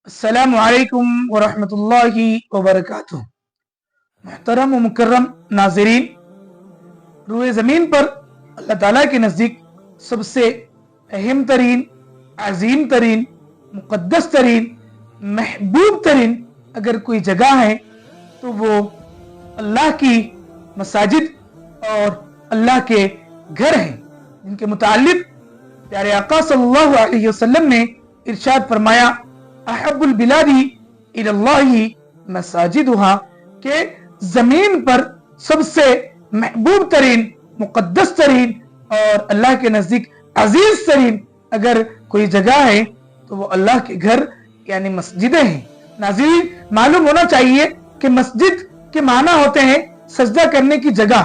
अस्सलामु अलैकुम वरहमतुल्लाहि वबरकातुह। मुहतरम व मुकर्रम नाज़रीन, रूए ज़मीन पर अल्लाह ताला के नज़दीक सबसे अहम तरीन, अजीम तरीन, मुक़द्दस तरीन, महबूब तरीन अगर कोई जगह है तो वो अल्लाह की मसाजिद और अल्लाह के घर हैं, जिनके मुताल्लिक़ प्यारे आका सल्लल्लाहु अलैहि वसल्लम ने इरशाद फरमाया, अहब्बुल बिलादी इलल्लाहि मसाजिदुहा, के जमीन पर सबसे महबूब तरीन, मुक़द्दस तरीन और अल्लाह के नज़दीक अजीज तरीन अगर कोई जगह है तो वो अल्लाह के घर यानी मस्जिदें हैं। नाज़रीन, मालूम होना चाहिए कि मस्जिद के माना होते हैं सजदा करने की जगह।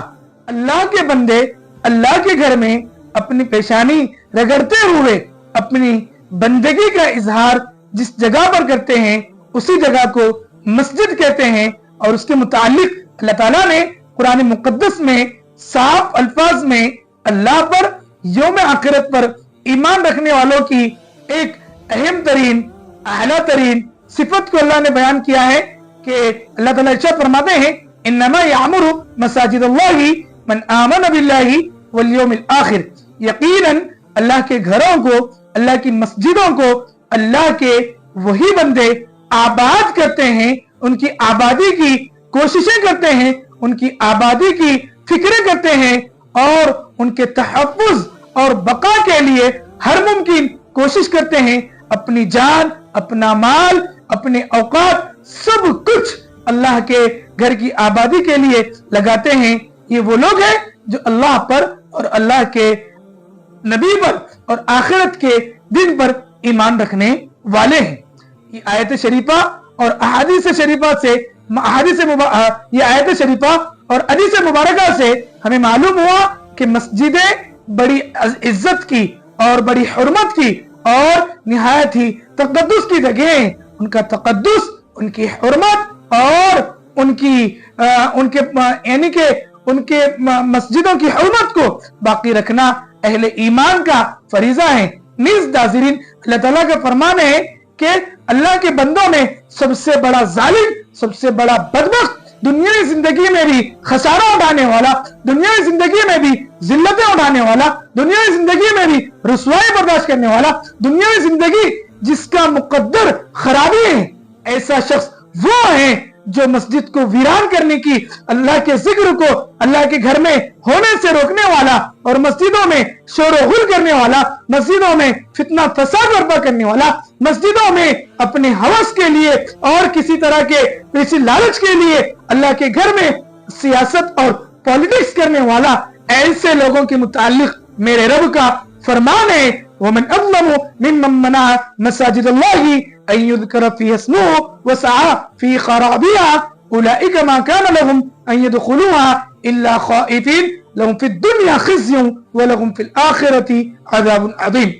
अल्लाह के बंदे अल्लाह के घर में अपनी पेशानी रगड़ते हुए अपनी बंदगी का इजहार जिस जगह पर करते हैं उसी जगह को मस्जिद कहते हैं। और उसके मुतालिक अल्लाह ताला ने कुरान मुक़द्दस में साफ अल्फाज में अल्लाह पर, यौम आखिरत पर ईमान रखने वालों की एक अहम तरीन, आला तरीन सिफत को अल्लाह ने बयान किया है कि अल्लाह ताला इरशाद फरमाते हैं, इन्नमा यामुरु मसाजिदल्लाहि मन आमन बिल्लाहि वल यौमिल आखिर। यकीनन अल्लाह के घरों को, अल्लाह की मस्जिदों को अल्लाह के वही बंदे आबाद करते हैं, उनकी आबादी की कोशिशें करते हैं, उनकी आबादी की फिक्रें करते हैं और उनके तहफ़्फ़ुज़ और बका के लिए हर मुमकिन कोशिश करते हैं। अपनी जान, अपना माल, अपने औकात सब कुछ अल्लाह के घर की आबादी के लिए लगाते हैं। ये वो लोग हैं जो अल्लाह पर और अल्लाह के नबी पर और आखिरत के दिन पर ईमान रखने वाले हैं। ये आयत शरीफा और अहादीस शरीफा से ये आयत शरीफा और हदीस मुबारका से हमें मालूम हुआ कि मस्जिदें बड़ी इज्जत की और बड़ी हुर्मत की और निहायत ही तक़द्दुस की जगह हैं। उनका तक़द्दुस, उनकी हुर्मत और उनके मस्जिदों की हुर्मत को बाकी रखना अहले ईमान का फरीजा है। नीज़ नाज़रीन, अल्लाह ताला का फरमान है कि अल्लाह के बंदों में सबसे बड़ा जालिम, सबसे बड़ा बदबख्त, दुनियावी जिंदगी में भी खसारा उठाने वाला, दुनियावी जिंदगी में भी जिल्लतें उठाने वाला, दुनियावी जिंदगी में भी रुसवाई बर्दाश्त करने वाला, दुनियावी जिंदगी जिसका मुकद्दर खराबी है, ऐसा शख्स वो है जो मस्जिद को वीरान करने की, अल्लाह के जिक्र को अल्लाह के घर में होने से रोकने वाला और मस्जिदों में शोर गुल करने वाला, मस्जिदों में फितना फसाद बर्पा करने वाला, मस्जिदों में अपने हवस के लिए और किसी तरह के पैसे लालच के लिए अल्लाह के घर में सियासत और पॉलिटिक्स करने वाला, ऐसे लोगों के मुतालिक मेरे रब का फरमान है, वमन अज़लमु मिम्मन मना मसाजिदल्लाहि अन युज़करा फ़ीहा इस्मुहु व सआ फ़ी ख़राबिहा उलाइका मा कान लहुम अन यदखुलूहा इल्ला ख़ाइफ़ीन लहुम फ़िद दुनिया ख़िज़्युन व लहुम फ़िल आख़िरति अज़ाबुन अज़ीम।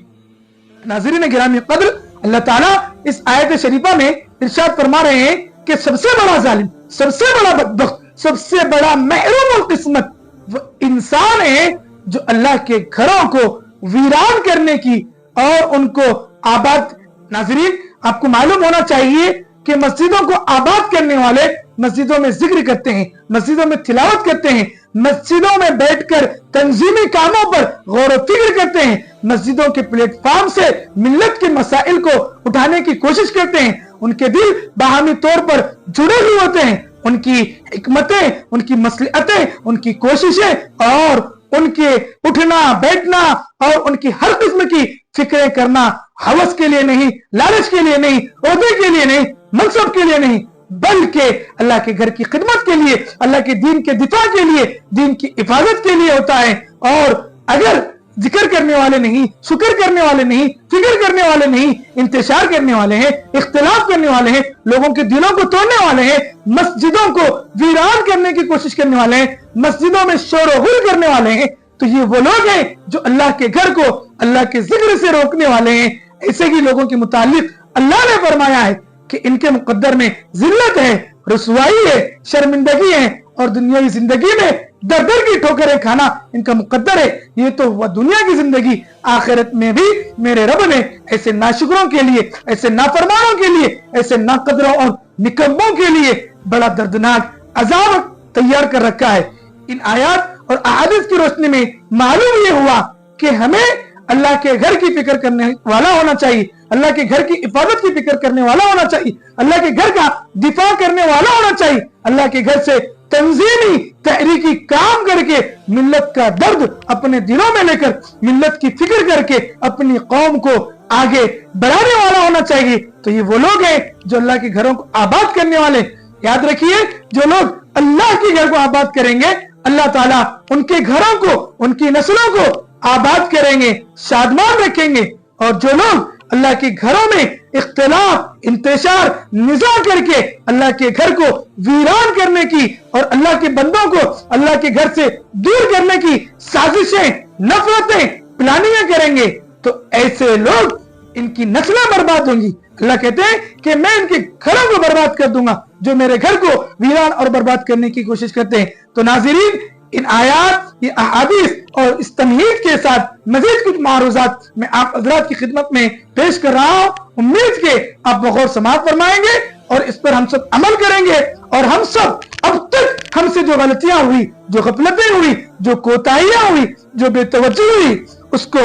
नाज़रीन गिरामी क़द्र, अल्लाह ताला इस आयत शरीफा में इरशाद फरमा रहे हैं कि सबसे बड़ा जालिम, सबसे बड़ा बदबख्त, सबसे बड़ा महरूम किस्मत वो इंसान है जो अल्लाह के घरों को वीरान करने की और उनको आबाद। नाज़रीन, आपको मालूम होना चाहिए कि मस्जिदों को आबाद करने वाले मस्जिदों में जिक्र करते हैं, मस्जिदों में तिलावत करते हैं, मस्जिदों में बैठकर तंजीमी कामों पर गौर व फिक्र करते हैं, मस्जिदों के प्लेटफॉर्म से मिल्लत के मसाइल को उठाने की कोशिश करते हैं। उनके दिल बाहमी तौर पर जुड़े हुए होते हैं। उनकी हिकमतें, उनकी मसलहतें, उनकी कोशिशें और उनके उठना बैठना और उनकी हर किस्म की फिक्रें करना हवस के लिए नहीं, लालच के लिए नहीं, ओहदे के लिए नहीं, मनसब के लिए नहीं, बल्कि अल्लाह के घर की खिदमत के लिए, अल्लाह के दीन के दिफा के लिए, दीन की हिफाजत के लिए होता है। और अगर जिक्र करने वाले नहीं, शुक्र करने वाले नहीं, फिक्र करने वाले नहीं, इंतशार करने वाले हैं, इख्तिलाफ करने वाले हैं, लोगों के दिलों को तोड़ने वाले हैं, मस्जिदों को वीरान करने की कोशिश करने वाले हैं, मस्जिदों में शोर गुल करने वाले हैं, तो ये वो लोग हैं जो अल्लाह के घर को अल्लाह के जिक्र से रोकने वाले हैं। ऐसे ही लोगों के मुतालिक अल्लाह ने फरमाया है कि इनके मुकद्दर में जिल्लत है, रुसवाई है, शर्मिंदगी है और दुनियावी जिंदगी में दर दर की ठोकरें खाना इनका मुकद्दर है। ये तो हुआ दुनिया की जिंदगी, आखिरत में भी मेरे रब ने ऐसे नाशुकरों के लिए, ऐसे नाफरमानों के लिए, ऐसे नाकदरों और निकम्मों के लिए बड़ा दर्दनाक अजाब तैयार कर रखा है। इन आयात और अहादीस की रोशनी में मालूम ये हुआ कि हमें अल्लाह के घर की फिक्र करने वाला होना चाहिए, अल्लाह के घर की हिफाजत की फिक्र करने वाला होना चाहिए, अल्लाह के घर का दिफा करने वाला होना चाहिए, अल्लाह के घर से तंजीमी तहरीकी काम करके मिल्लत का दर्द अपने दिलों में लेकर मिल्लत की फिक्र करके अपनी कौम को आगे बढ़ाने वाला होना चाहिए। तो ये वो लोग हैं जो अल्लाह के घरों को आबाद करने वाले। याद रखिए, जो लोग अल्लाह के घर को आबाद करेंगे, अल्लाह ताला उनके घरों को, उनकी नस्लों को आबाद करेंगे, शादमान रखेंगे। और जो लोग अल्लाह के घरों में इख्तिलाफ, इंतशार, निज़ा करके अल्लाह के घर को वीरान करने की और अल्लाह के बंदों को अल्लाह के घर से दूर करने की साजिशें, नफरतें, प्लानिंग करेंगे, तो ऐसे लोग, इनकी नस्लें बर्बाद होंगी। अल्लाह कहते हैं कि मैं इनके घरों को बर्बाद कर दूंगा जो मेरे घर को वीरान और बर्बाद करने की कोशिश करते हैं। तो नाज़रीन, इन आयात, ये अहादीस और इस तमहीद के साथ मजीद कुछ मारूजात मैं आप हज़रात की खिदमत में पेश कर रहा हूँ। उम्मीद के आप बगौर समाअत फरमाएंगे और इस पर हम सब अमल करेंगे और हम सब अब तक हमसे जो गलतियां हुई, जो गफलतें हुई, जो कोताहियां हुई, जो बेतवज्जो हुई, उसको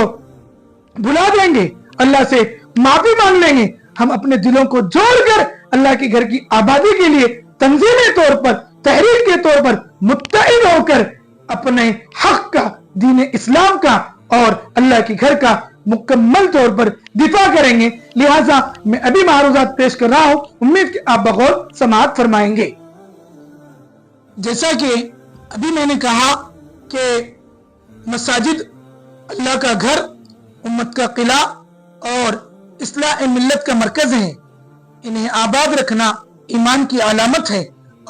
भुला देंगे, अल्लाह से माफी मांग लेंगे। हम अपने दिलों को जोड़कर अल्लाह के घर की आबादी के लिए तंजीमी तौर पर, तहरीक के तौर पर मुत्तहिद होकर अपने हक का, दीन इस्लाम का और अल्लाह के घर का मुकम्मल तौर पर दिफा करेंगे। लिहाजा मैं अभी मारूजात पेश कर रहा हूं, उम्मीद कि आप बगौर समाअत फरमाएंगे। जैसा कि अभी मैंने कहा कि मसाजिद अल्लाह का घर, उम्मत का किला और इस्लाह मिल्लत का मरकज है। इन्हें आबाद रखना ईमान की अलामत है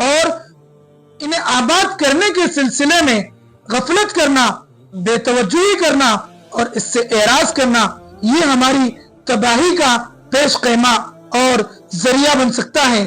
और इन्हें आबाद करने के सिलसिले में गफलत करना, बेतवज्जुही करना और इससे एराज करना, ये हमारी तबाही का पेश क़ैमा और जरिया बन सकता है।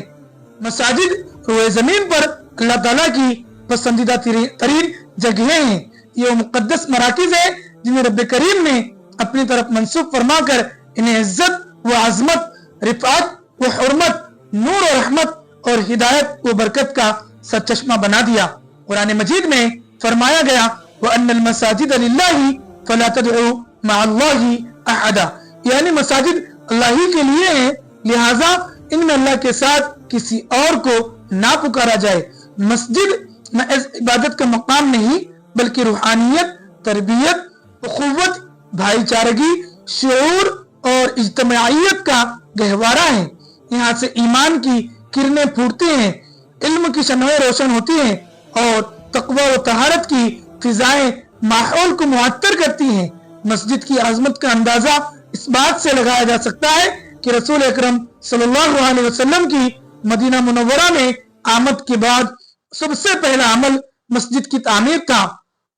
मसाजिद रोए जमीन पर अल्लाह ताला की पसंदीदा तरीन जगहें हैं। ये मुक़द्दस मराकिज़ है जिन्हें रब्बे करीम ने अपनी तरफ मंसूब फरमाकर इन्हें इज्जत व अज़मत, रिफ़ात व हुर्मत, नूर और रहमत और हिदायत व बरकत का सरचश्मा बना दिया। कुरान मजीद में फरमाया गया, व अन्नल मसाजिद लिल्लाहि फला तदउ मअल्लाहि अहदा, यानी मसाजिद अल्लाह ही के लिए हैं, लिहाजा इनमें अल्लाह के साथ किसी और को ना पुकारा जाए। मस्जिद महज इबादत का मकाम नहीं बल्कि रूहानियत, तरबियत, उखुव्वत, भाईचारगी, शऊर और इज्तिमाइयत का गहवारा है। यहाँ से ईमान की किरणें फूटती हैं, इल्म की शमएं रोशन होती हैं और तकवा व तहारत की फिजाएं माहौल को मुअत्तर करती हैं। मस्जिद की आजमत का अंदाजा इस बात से लगाया जा सकता है कि रसूल अकरम सल्लल्लाहु अलैहि वसल्लम की मदीना मुनव्वरा में आमद के बाद सबसे पहला अमल मस्जिद की तामीर था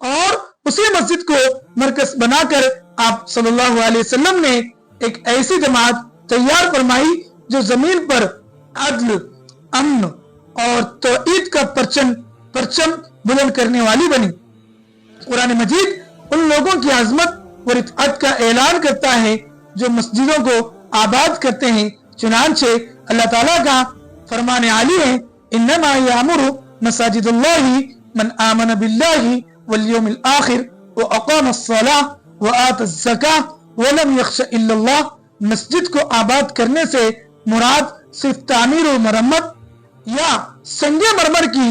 और उसी मस्जिद को मरकज बनाकर आप सल्लल्लाहु अलैहि वसल्लम ने एक ऐसी जमात तैयार फरमाई जो जमीन पर अदल, अमन और तौहीद का परचम बुलंद करने वाली बनी। कुरान मजीद उन लोगों की आजमत और इत्तआत का ऐलान करता है जो मस्जिदों को आबाद करते हैं। चुनांचे अल्लाह ताला का फरमान आली है, इन्नमा यामुरु मसाजिदुल्लाहि मन आमन बिल्लाहि वल यौमिल आखिर व अक़ामस्सलाह व आतज़्ज़काह व लम यख्शा इल्लल्लाह। मस्जिद को आबाद करने से मुराद सिर्फ तामीर और मरम्मत या संगे मरमर की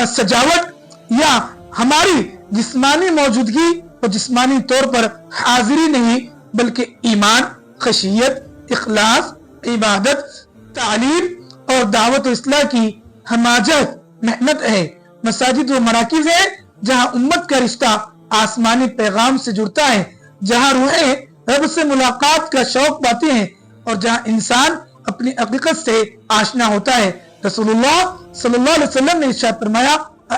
सजावट या हमारी जिस्मानी मौजूदगी और जिस्मानी तौर पर हाजिरी नहीं बल्कि ईमान, खशियत, इखलास, इबादत, तालीम और दावत इस्लाह की हमाजत मेहनत है। मसाजिद वो मराकिज़ है जहाँ उम्मत का रिश्ता आसमानी पैगाम से जुड़ता है, जहाँ रूहें रब से मुलाकात का शौक पाती हैं और जहाँ इंसान अपनी हकीकत से आशना होता है। रसूलुल्लाह सल्लल्लाहु अलैहि वसल्लम ने इरशाद फरमाया,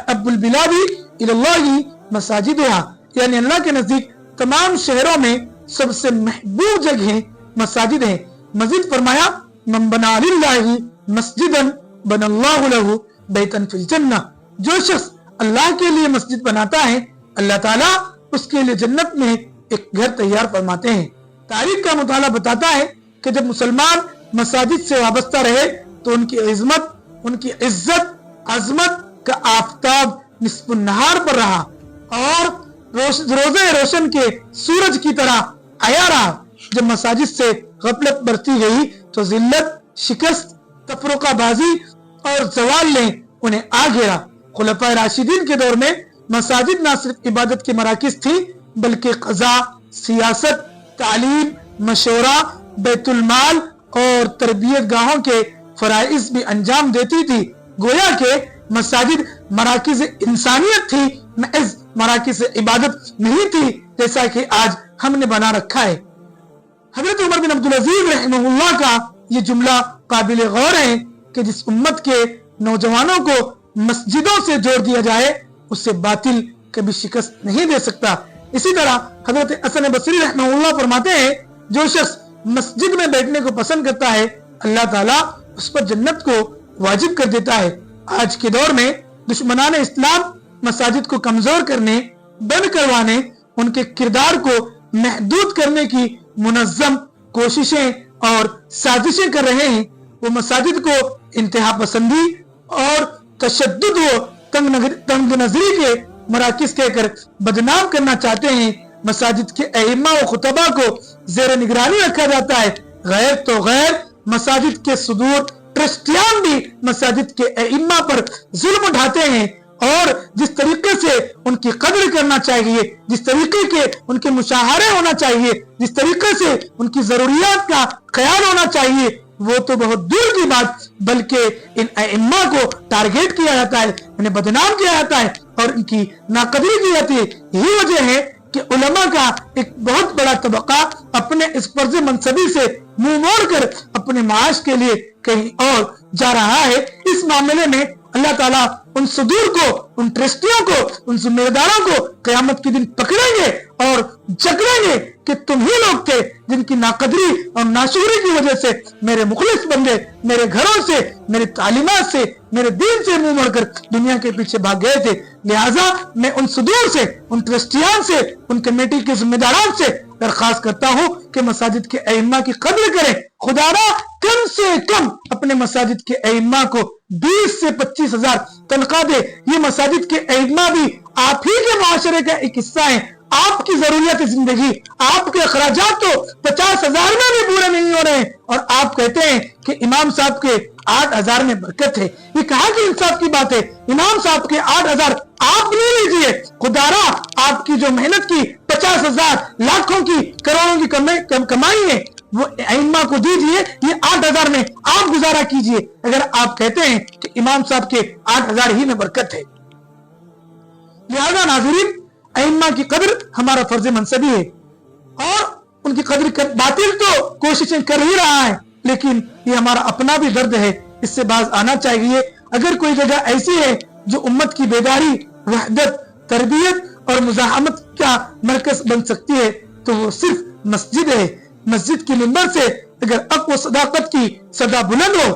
अब्बुल बिलादी इलल्लाहि मसाजिदुहा, यानी अल्लाह के नजदीक तमाम शहरों में सबसे महबूब जगह मसाजिद है। मजीद फरमाया, मन बना लिल्लाहि मस्जिदन बनल्लाहु लहु बैतन फिल जन्नह, जो शख्स اللہ کے لیے مسجد بناتا ہے اللہ تعالیٰ اس کے لیے جنت میں ایک گھر تیار فرماتے ہیں۔ تاریخ کا مطالعہ بتاتا ہے کہ جب مسلمان مساجد سے وابستہ رہے تو ان کی عزت عظمت کا آفتاب نصف النہار پر رہا اور روزے روشن کے سورج کی طرح آیا رہا۔ جب مساجد سے غفلت برتی گئی تو ذلت، شکست، تفرقہ بازی اور زوال نے انہیں آ گھیرا۔ خلفائے راشدین کے دور میں مساجد نہ صرف عبادت کے مراکز تھی بلکہ قضاء، سیاست، تعلیم، مشورہ، بیت المال اور تربیت گاہوں کے فرائض بھی انجام دیتی تھی۔ گویا کہ مساجد مراکز انسانیت تھی، محض مراکز عبادت نہیں تھی جیسا کہ آج ہم نے بنا رکھا ہے۔ حضرت عمر بن عبدالعزیز رحمہ اللہ کا یہ جملہ قابل غور ہے کہ جس امت کے نوجوانوں کو مسجدوں سے جوڑ دیا جائے اسے باطل کبھی شکست نہیں دے سکتا۔ اسی طرح حضرت حسن بصری رحمہ اللہ فرماتے ہیں جو شخص مسجد میں بیٹھنے کو پسند کرتا ہے اللہ تعالیٰ اس پر جنت کو واجب کر دیتا ہے۔ آج کے دور میں دشمنان اسلام مساجد کو کمزور کرنے، بند کروانے، ان کے کردار کو محدود کرنے کی منظم کوششیں اور سازشیں کر رہے ہیں۔ وہ مساجد کو انتہا پسندی اور تشدد و تنگ نظری کے مراکز کہہ کر بدنام کرنا چاہتے ہیں۔ مساجد کے ائمہ و خطبہ کو زیر نگرانی رکھا جاتا ہے۔ غیر تو غیر مساجد کے صدور ٹرسٹیان بھی مساجد کے ائمہ پر ظلم اٹھاتے ہیں اور جس طریقے سے ان کی قدر کرنا چاہیے، جس طریقے کے ان کے مشاہرے ہونا چاہیے، جس طریقے سے ان کی ضروریات کا خیال ہونا چاہیے وہ تو بہت دور کی بات، بلکہ ان ائمہ کو ٹارگیٹ کیا جاتا ہے، انہیں بدنام کیا جاتا ہے اور ان کی ناقدری کی جاتی ہے۔ یہی وجہ ہے کہ علماء کا ایک بہت بڑا طبقہ اپنے اس فرض منصبی سے منہ موڑ کر اپنے معاش کے لیے کہیں اور جا رہا ہے۔ اس معاملے میں اللہ تعالیٰ ان صدور کو، ان ٹرسٹیوں کو، ان ذمہ داروں کو قیامت کے دن پکڑیں گے اور جکڑیں گے کہ تم ہی لوگ تھے جن کی ناقدری اور ناشکری کی وجہ سے میرے مخلص بندے میرے گھروں سے، میرے تعلیمات سے، میرے دین سے منہ موڑ کر دنیا کے پیچھے بھاگ گئے تھے۔ لہٰذا میں ان صدور سے، ان ٹرسٹیان سے، ان کمیٹی کے ذمہ داران سے درخواست کرتا ہوں کہ مساجد کے ائمہ کی قدر کریں۔ خدا را کم سے کم اپنے مساجد کے ائمہ کو 20 سے 25 ہزار تنخواہ دے۔ یہ مساجد کے ائمہ بھی آپ ہی کے معاشرے کا ایک حصہ ہیں۔ آپ کی ضروریات زندگی، آپ کے اخراجات تو 50,000 میں بھی پورے نہیں ہو رہے ہیں اور آپ کہتے ہیں کہ امام صاحب کے 8,000 میں برکت ہے۔ یہ کہاں کی انصاف کی بات ہے؟ امام صاحب کے 8,000 آپ نہیں لیجئے، خدا را آپ کی جو محنت کی 50,000 لاکھوں کی کروڑوں کی کمائی ہے وہ ائمہ کو دیجئے، یہ 8,000 میں آپ گزارا کیجئے اگر آپ کہتے ہیں کہ امام صاحب کے 8,000 ہی میں برکت ہے۔ لہذا ناظرین، ائمہ کی قدر ہمارا فرض منصبی ہے اور ان کی قدر باطل تو کوششیں کر ہی رہا ہے، لیکن یہ ہمارا اپنا بھی درد ہے، اس سے باز آنا چاہیے۔ اگر کوئی جگہ ایسی ہے جو امت کی بیداری، وحدت، تربیت اور مزاحمت کا مرکز بن سکتی ہے تو وہ صرف مسجد ہے۔ مسجد کی منبر سے اگر حق و صداقت کی صدا بلند ہو،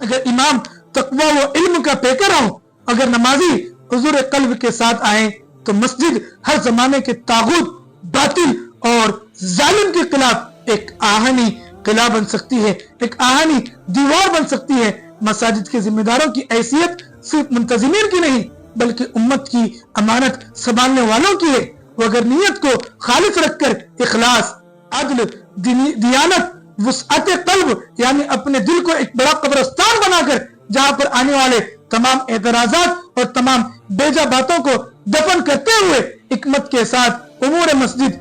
اگر امام تقوی و علم کا پیکر ہو، اگر نمازی حضور قلب کے ساتھ آئیں تو مسجد ہر زمانے کے طاغوت، باطل اور ظالم کے خلاف ایک آہنی قلعہ بن سکتی ہے، ایک آہنی دیوار بن سکتی ہے۔ مساجد کے ذمہ داروں کی حیثیت صرف منتظمین کی نہیں بلکہ امت کی امانت سنبھالنے والوں کی ہے۔ وہ اگر نیت کو خالص رکھ کر اخلاص، عدل، دیانت، وسعت قلب یعنی اپنے دل کو ایک بڑا قبرستان بنا کر جہاں پر آنے والے تمام اعتراضات اور تمام بیجا باتوں کو دفن کرتے ہوئے حکمت کے ساتھ امور مسجد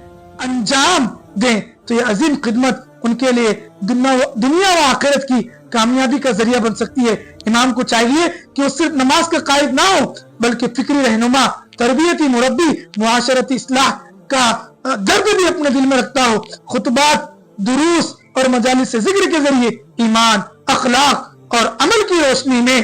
انجام دیں تو یہ عظیم خدمت ان کے لیے دنیا و آخرت کی کامیابی کا ذریعہ بن سکتی ہے۔ امام کو چاہیے کہ وہ صرف نماز کا قائد نہ ہو بلکہ فکری رہنما، تربیتی مربی، معاشرتی اصلاح کا درد بھی اپنے دل میں رکھتا ہو۔ خطبات، دروس اور مجالس ذکر کے ذریعے ایمان، اخلاق اور عمل کی روشنی میں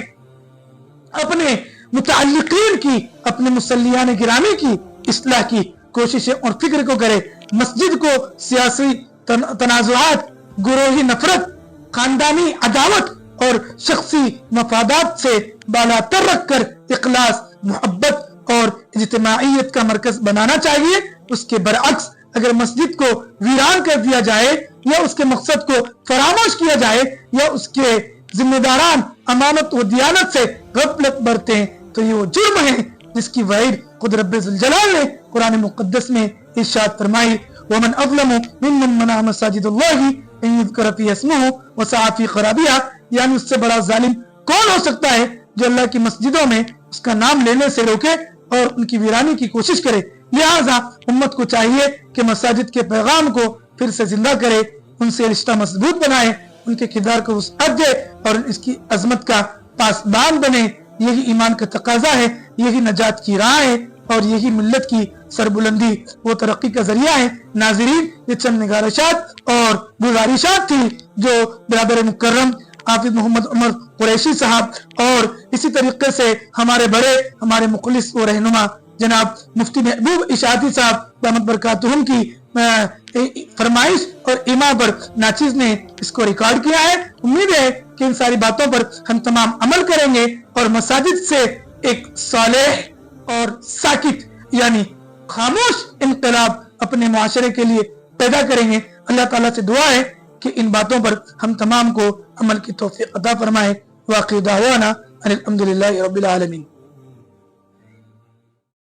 اپنے متعلقین کی، اپنے مصلیان گرامی کی اصلاح کی کوششیں اور فکر کو کرے۔ مسجد کو سیاسی تنازعات، گروہی نفرت، خاندانی عداوت اور شخصی مفادات سے بالاتر رکھ کر اخلاص، محبت اور اجتماعیت کا مرکز بنانا چاہیے۔ اس کے برعکس اگر مسجد کو ویران کر دیا جائے یا اس کے مقصد کو فراموش کیا جائے یا اس کے ذمہ داران امانت و دیانت سے غفلت برتے ہیں تو یہ وہ جرم ہے جس کی وعید خود رب ذوالجلال نے قرآن مقدس میں ارشاد فرمائی، وَمَنْ أَظْلَمُ مِمَّنْ مَنَعَ مَسَاجِدَ اللَّهِ أَنْ يُذْكَرَ فِيهَا اسْمُهُ وَسَعَى فِي خَرَابِهَا، یعنی اس سے بڑا ظالم کون ہو سکتا ہے جو اللہ کی مسجدوں میں اس کا نام لینے سے روکے اور ان کی ویرانی کی کوشش کرے۔ لہٰذا امت کو چاہیے کہ مساجد کے پیغام کو پھر سے زندہ کرے، ان سے رشتہ مضبوط بنائے، ان کے کردار کو وسعت دے اور اس کی عظمت کا پاسبان بنے۔ یہی ایمان کا تقاضا ہے، یہی نجات کی راہ ہے اور یہی ملت کی سربلندی و ترقی کا ذریعہ ہے۔ ناظرین، یہ چند نگارشات اور گزارشات تھی جو برادر مکرم حافظ محمد عمر قریشی صاحب اور اسی طریقے سے ہمارے بڑے، ہمارے مخلص و رہنما جناب مفتی محبوب اشاعتی صاحب رحمت برکاتہم کی فرمائش اور ایما پر ناچیز نے اس کو ریکارڈ کیا ہے۔ امید ہے کہ ان ساری باتوں پر ہم تمام عمل کریں گے اور مساجد سے ایک صالح اور ساکت یعنی خاموش انقلاب اپنے معاشرے کے لیے پیدا کریں گے۔ اللہ تعالیٰ سے دعا ہے کہ ان باتوں پر ہم تمام کو عمل کی توفیق عطا فرمائے۔ واقع دعوانا ان الحمدللہ رب العالمین۔